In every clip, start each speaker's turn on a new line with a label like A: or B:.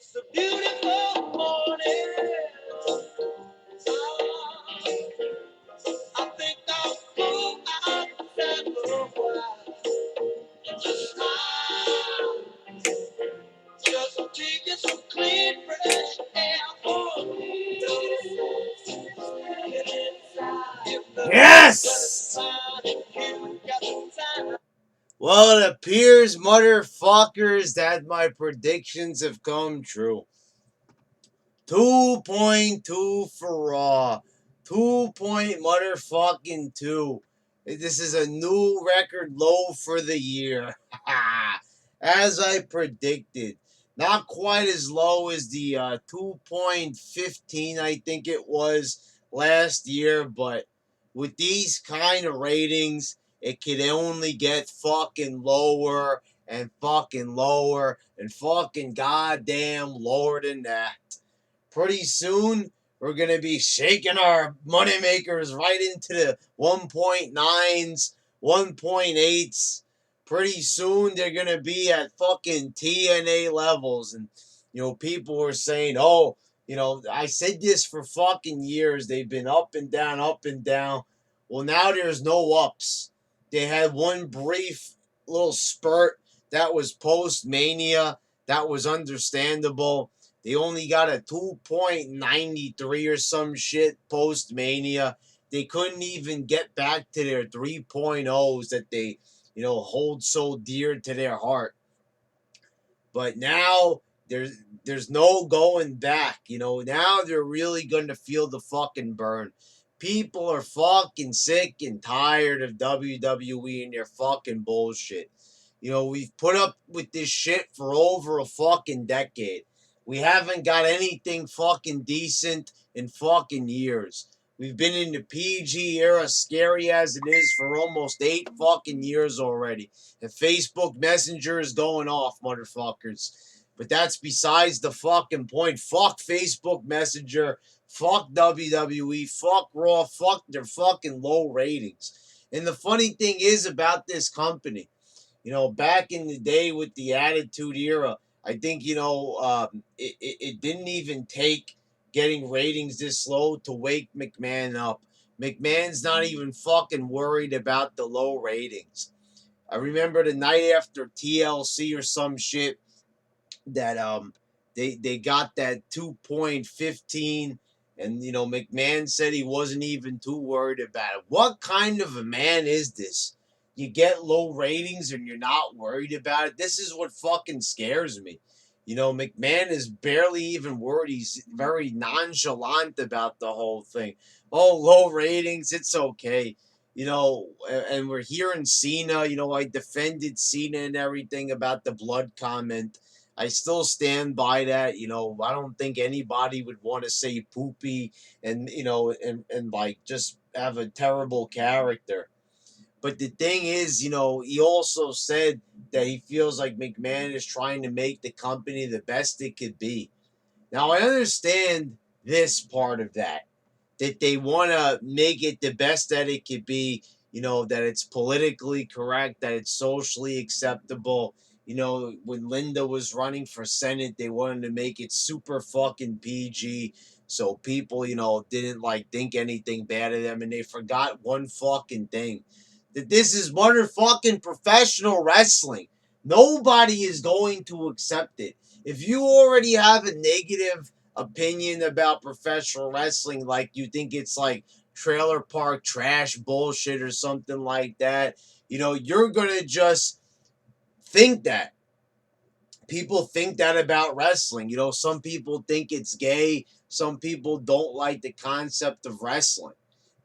A: It's a beautiful morning. I think I'll go outside for a while. Just smile. Just taking some clean, fresh air for me. Yes! Well, it appears, motherfuckers, that my predictions have come true. 2.2 for Raw. 2.2. This is a new record low for the year. As I predicted. Not quite as low as the 2.15, I think it was last year, but with these kind of ratings, it can only get fucking lower and fucking lower and fucking goddamn lower than that. Pretty soon, we're going to be shaking our moneymakers right into the 1.9s, 1.8s. Pretty soon, they're going to be at fucking TNA levels. And, people were saying, oh, I said this for fucking years. They've been up and down, up and down. Well, now there's no ups. They had one brief little spurt that was post-Mania. That was understandable. They only got a 2.93 or some shit post-Mania. They couldn't even get back to their 3.0s that they, hold so dear to their heart. But now there's no going back. Now they're really going to feel the fucking burn. People are fucking sick and tired of WWE and their fucking bullshit. We've put up with this shit for over a fucking decade. We haven't got anything fucking decent in fucking years. We've been in the PG era, scary as it is, for almost 8 fucking years already. And Facebook Messenger is going off, motherfuckers. But that's besides the fucking point. Fuck Facebook Messenger. Fuck WWE. Fuck Raw. Fuck their fucking low ratings. And the funny thing is about this company, back in the day with the Attitude Era, I think, it didn't even take getting ratings this low to wake McMahon up. McMahon's not even fucking worried about the low ratings. I remember the night after TLC or some shit that they got that 2.15, and McMahon said he wasn't even too worried about it. What kind of a man is this? You get low ratings and you're not worried about it. This is what fucking scares me. McMahon is barely even worried. He's very nonchalant about the whole thing. Oh, low ratings, it's okay. And we're hearing Cena. I defended Cena and everything about the blood comment. I still stand by that. I don't think anybody would want to say poopy and, and like just have a terrible character. But the thing is, he also said that he feels like McMahon is trying to make the company the best it could be. Now, I understand this part of that they want to make it the best that it could be, that it's politically correct, that it's socially acceptable. When Linda was running for Senate, they wanted to make it super fucking PG so people, didn't think anything bad of them. And they forgot one fucking thing, that this is motherfucking professional wrestling. Nobody is going to accept it. If you already have a negative opinion about professional wrestling, like you think it's like trailer park trash bullshit or something like that, you're gonna just think that. People think that about wrestling. Some people think it's gay. Some people don't like the concept of wrestling.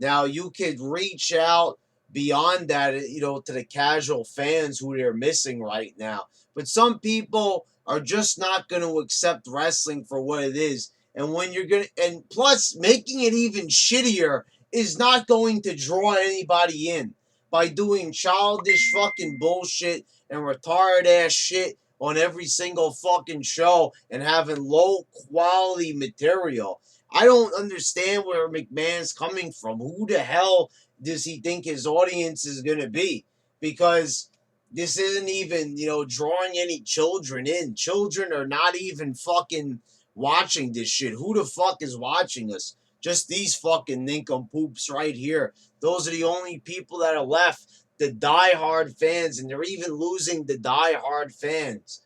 A: Now, you could reach out beyond that, to the casual fans who they're missing right now. But some people are just not going to accept wrestling for what it is. And when you're going to, and plus, making it even shittier is not going to draw anybody in by doing childish fucking bullshit and retarded ass shit on every single fucking show and having low quality material. I don't understand where McMahon's coming from. Who the hell does he think his audience is going to be? Because This isn't even, drawing any children in. Children are not even fucking watching this shit. Who the fuck is watching us? Just these fucking nincompoops right here. Those are the only people that are left. The diehard fans, and they're even losing the diehard fans.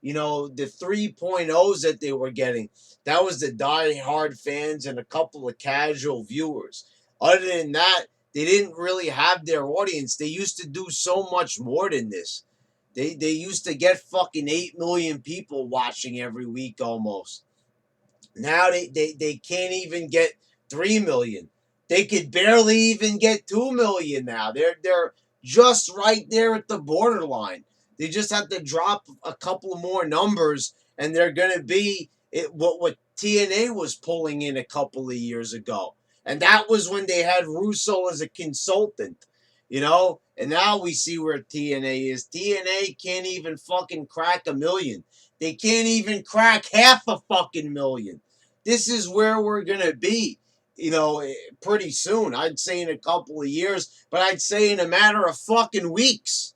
A: The 3.0s that they were getting, that was the diehard fans and a couple of casual viewers. Other than that, they didn't really have their audience. They used to do so much more than this. They used to get fucking 8 million people watching every week almost. Now they can't even get 3 million. They could barely even get 2 million now. They're just right there at the borderline. They just have to drop a couple more numbers and they're going to be what TNA was pulling in a couple of years ago. And that was when they had Russo as a consultant. And now we see where TNA is. TNA can't even fucking crack a million. They can't even crack half a fucking million. This is where we're gonna be, pretty soon. I'd say in a couple of years, but I'd say in a matter of fucking weeks.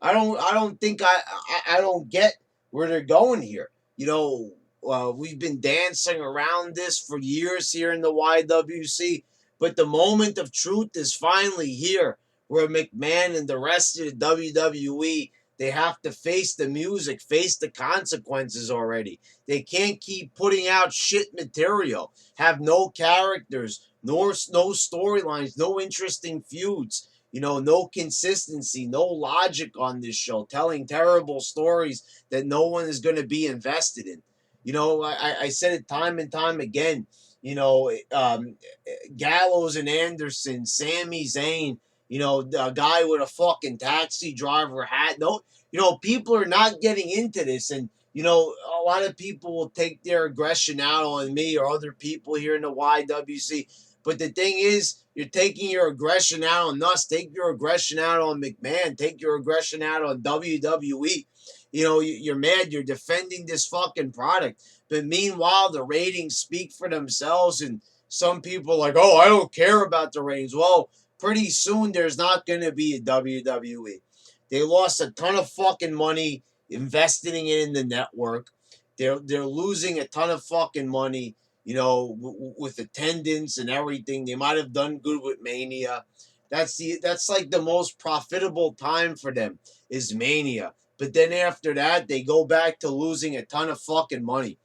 A: I don't think I don't get where they're going here. We've been dancing around this for years here in the YWC, but the moment of truth is finally here, where McMahon and the rest of the WWE, they have to face the music, face the consequences already. They can't keep putting out shit material, have no characters, no storylines, no interesting feuds. No consistency, no logic on this show, telling terrible stories that no one is going to be invested in. I said it time and time again. Gallows and Anderson, Sami Zayn, a guy with a fucking taxi driver hat. No, people are not getting into this. And, a lot of people will take their aggression out on me or other people here in the YWC. But the thing is, you're taking your aggression out on us. Take your aggression out on McMahon. Take your aggression out on WWE. You're mad. You're defending this fucking product. But meanwhile, the ratings speak for themselves. And some people are like, oh, I don't care about the ratings. Well, pretty soon there's not going to be a WWE. They lost a ton of fucking money investing it in the network. They're losing a ton of fucking money, with attendance and everything. They might have done good with Mania. That's like the most profitable time for them is Mania. But then after that, they go back to losing a ton of fucking money.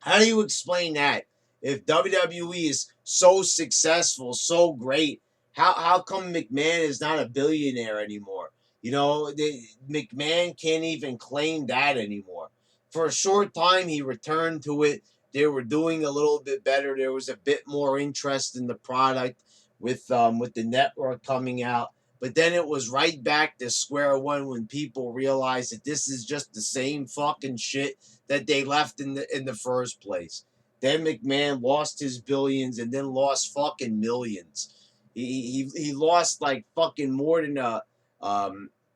A: How do you explain that? If WWE is so successful, so great, how come McMahon is not a billionaire anymore? McMahon can't even claim that anymore. For a short time, he returned to it. They were doing a little bit better. There was a bit more interest in the product with the network coming out. But then it was right back to square one when people realized that this is just the same fucking shit that they left in the first place. Then McMahon lost his billions and then lost fucking millions. He lost like fucking more than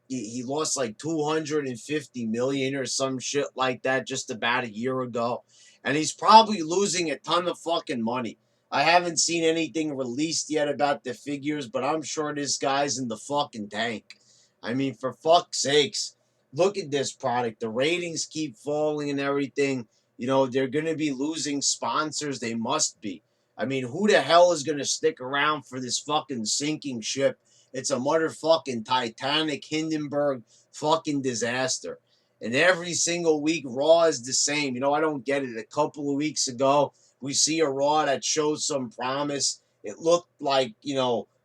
A: he lost like 250 million or some shit like that just about a year ago. And he's probably losing a ton of fucking money. I haven't seen anything released yet about the figures, but I'm sure this guy's in the fucking tank. I mean, for fuck's sakes, look at this product. The ratings keep falling and everything. They're going to be losing sponsors. They must be. I mean, who the hell is going to stick around for this fucking sinking ship? It's a motherfucking Titanic Hindenburg fucking disaster. And every single week, Raw is the same. I don't get it. A couple of weeks ago, we see a Raw that shows some promise. It looked like,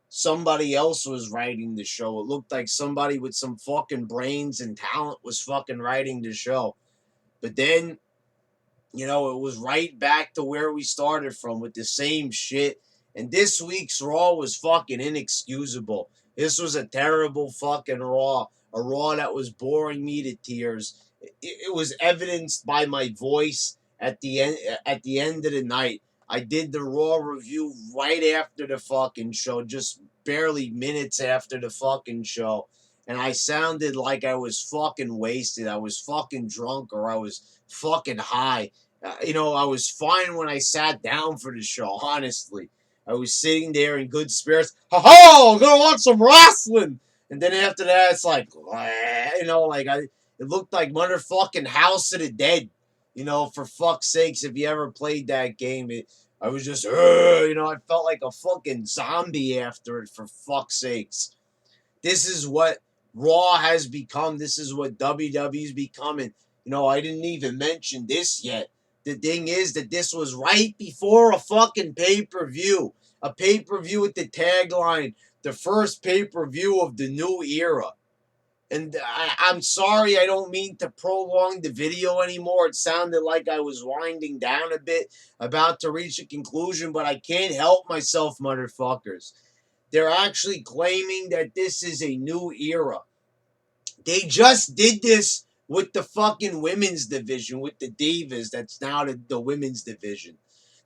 A: somebody else was writing the show. It looked like somebody with some fucking brains and talent was fucking writing the show. But then, it was right back to where we started from with the same shit. And this week's Raw was fucking inexcusable. This was a terrible fucking Raw. A Raw that was boring me to tears. It was evidenced by my voice at the end of the night. I did the Raw review right after the fucking show, just barely minutes after the fucking show. And I sounded like I was fucking wasted. I was fucking drunk or I was fucking high. I was fine when I sat down for the show, honestly. I was sitting there in good spirits. Ha ha! I'm gonna watch some wrestling. And then after that, it's like, it looked like motherfucking House of the Dead. For fuck's sakes, if you ever played that game, I was just, I felt like a fucking zombie after it, for fuck's sakes. This is what Raw has become. This is what WWE's becoming. I didn't even mention this yet. The thing is that this was right before a fucking pay-per-view. A pay-per-view with the tagline, the first pay-per-view of the new era. And I'm sorry, I don't mean to prolong the video anymore. It sounded like I was winding down a bit, about to reach a conclusion, but I can't help myself, motherfuckers. They're actually claiming that this is a new era. They just did this with the fucking women's division, with the Divas. That's now the women's division.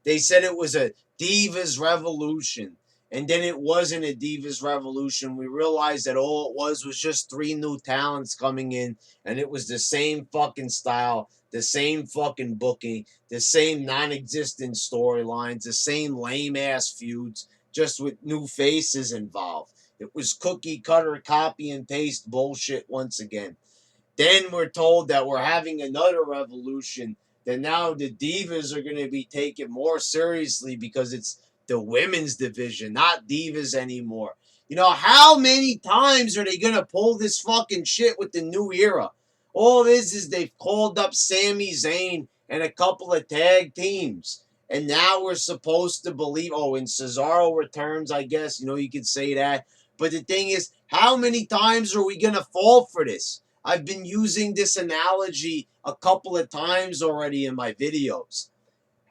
A: They said it was a Divas Revolution. And then it wasn't a Divas Revolution. We realized that all it was just 3 new talents coming in. And it was the same fucking style, the same fucking booking, the same non-existent storylines, the same lame-ass feuds, just with new faces involved. It was cookie cutter, copy and paste bullshit once again. Then we're told that we're having another revolution, that now the Divas are going to be taken more seriously because it's the women's division, not Divas anymore. How many times are they going to pull this fucking shit with the new era? All this is they've called up Sami Zayn and a couple of tag teams. And now we're supposed to believe, and Cesaro returns, I guess. You could say that. But the thing is, how many times are we going to fall for this? I've been using this analogy a couple of times already in my videos.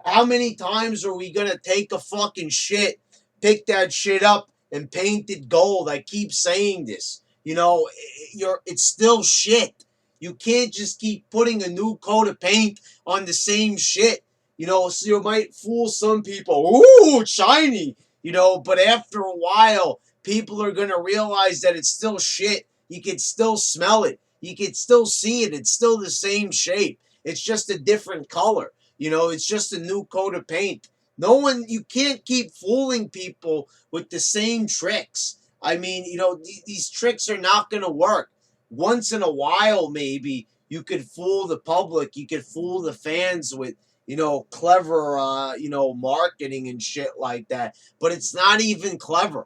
A: How many times are we going to take a fucking shit, pick that shit up, and paint it gold? I keep saying this. It's still shit. You can't just keep putting a new coat of paint on the same shit. So you might fool some people. Ooh, shiny. But after a while, people are going to realize that it's still shit. You can still smell it. You can still see it. It's still the same shape. It's just a different color. It's just a new coat of paint. You can't keep fooling people with the same tricks. I mean, these tricks are not going to work. Once in a while, maybe, you could fool the public. You could fool the fans with, clever, marketing and shit like that. But it's not even clever.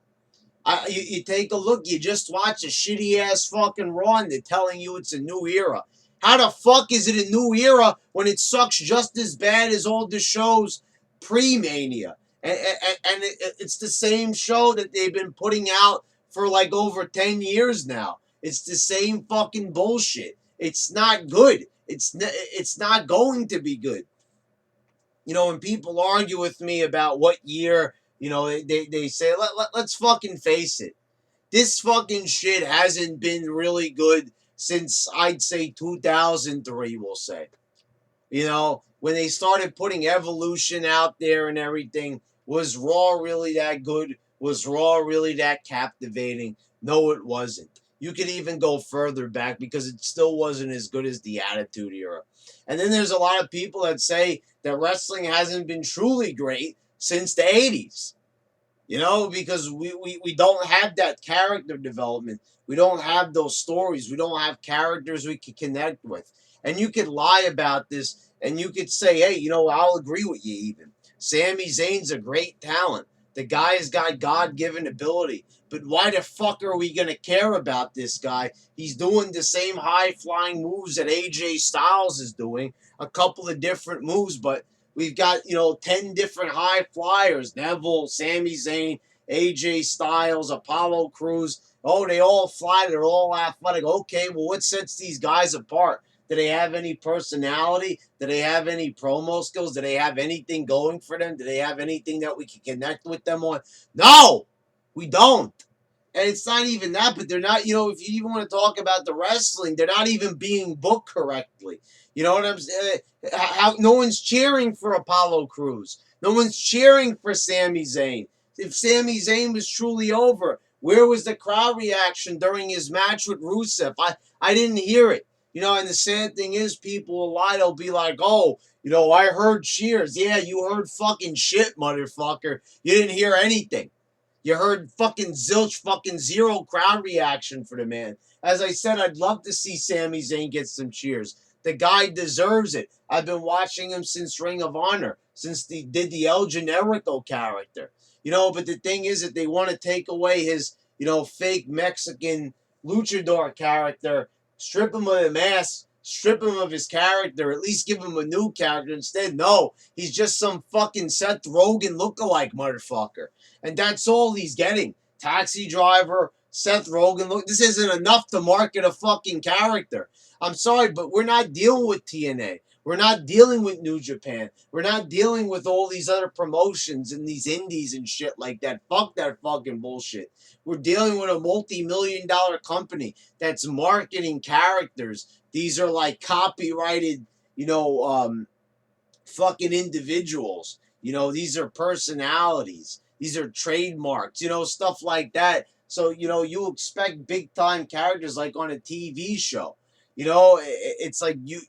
A: You take a look, you just watch a shitty ass fucking Raw and they're telling you it's a new era. How the fuck is it a new era when it sucks just as bad as all the shows pre-Mania? And it's the same show that they've been putting out for like over 10 years now. It's the same fucking bullshit. It's not good. It's not going to be good. When people argue with me about what year, they say, let's fucking face it. This fucking shit hasn't been really good since, I'd say, 2003, we'll say. When they started putting Evolution out there and everything, was Raw really that good? Was Raw really that captivating? No, it wasn't. You could even go further back because it still wasn't as good as the Attitude Era. And then there's a lot of people that say that wrestling hasn't been truly great since the 80s. Because we don't have that character development. We don't have those stories. We don't have characters we can connect with. And you could lie about this and you could say, hey, I'll agree with you even. Sami Zayn's a great talent. The guy's got God-given ability. But why the fuck are we going to care about this guy? He's doing the same high-flying moves that AJ Styles is doing. A couple of different moves, but we've got, 10 different high flyers. Neville, Sami Zayn, AJ Styles, Apollo Crews. Oh, they all fly. They're all athletic. Okay, well, what sets these guys apart? Do they have any personality? Do they have any promo skills? Do they have anything going for them? Do they have anything that we can connect with them on? No, we don't. And it's not even that, but they're not, if you even want to talk about the wrestling, they're not even being booked correctly. You know what I'm saying? How no one's cheering for Apollo Crews. No one's cheering for Sami Zayn. If Sami Zayn was truly over, where was the crowd reaction during his match with Rusev? I didn't hear it. And the sad thing is, people will lie. They'll be like, oh, I heard cheers. Yeah, you heard fucking shit, motherfucker. You didn't hear anything. You heard fucking zilch, fucking zero crowd reaction for the man. As I said, I'd love to see Sami Zayn get some cheers. The guy deserves it. I've been watching him since Ring of Honor, since he did the El Generico character. But the thing is that they want to take away his, fake Mexican luchador character, strip him of the mask, strip him of his character, at least give him a new character. Instead, no, he's just some fucking Seth Rogen lookalike motherfucker. And that's all he's getting. Taxi driver, Seth Rogen. Look, this isn't enough to market a fucking character. I'm sorry, but we're not dealing with TNA. We're not dealing with New Japan. We're not dealing with all these other promotions and these indies and shit like that. Fuck that fucking bullshit. We're dealing with a multi-million-dollar company that's marketing characters. These are like copyrighted, fucking individuals. These are personalities. These are trademarks, stuff like that. So, you expect big time characters like on a TV show. It's like you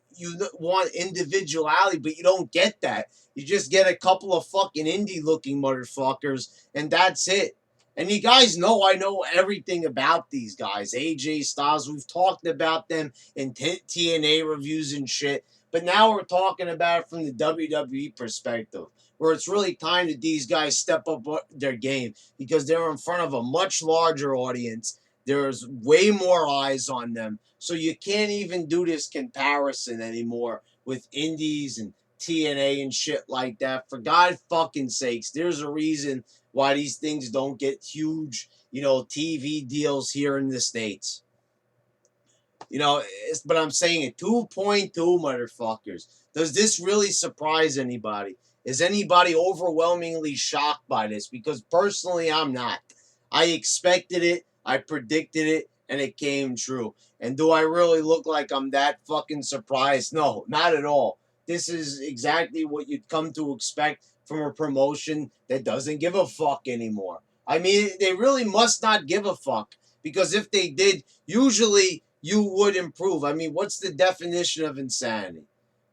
A: want individuality, but you don't get that. You just get a couple of fucking indie looking motherfuckers, and that's it. And you guys know I know everything about these guys. AJ Styles, we've talked about them in TNA reviews and shit. But now we're talking about it from the WWE perspective, where it's really time that these guys step up their game because they're in front of a much larger audience. There's way more eyes on them. So you can't even do this comparison anymore with indies and TNA and shit like that. For God fucking sakes, there's a reason why these things don't get huge, TV deals here in the States. But I'm saying it, 2.2 motherfuckers. Does this really surprise anybody? Is anybody overwhelmingly shocked by this? Because personally, I'm not. I expected it, I predicted it, and it came true. And do I really look like I'm that fucking surprised? No, not at all. This is exactly what you'd come to expect from a promotion that doesn't give a fuck anymore. I mean, they really must not give a fuck. Because if they did, usually you would improve. I mean, what's the definition of insanity?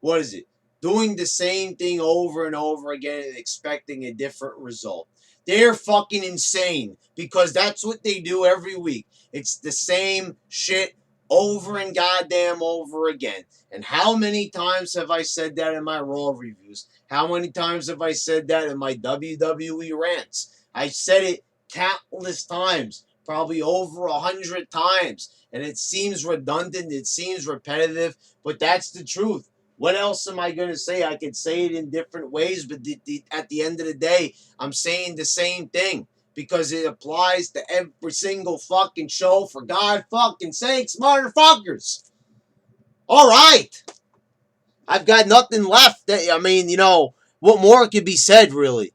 A: What is it? Doing the same thing over and over again and expecting a different result. They're fucking insane because that's what they do every week. It's the same shit over and goddamn over again. And how many times have I said that in my Raw reviews? How many times have I said that in my WWE rants? I said it countless times, probably over 100 times. And it seems redundant, it seems repetitive, but that's the truth. What else am I going to say? I could say it in different ways, but at the end of the day, I'm saying the same thing because it applies to every single fucking show, for God fucking sakes, motherfuckers. All right. I've got nothing left. I mean, what more could be said, really?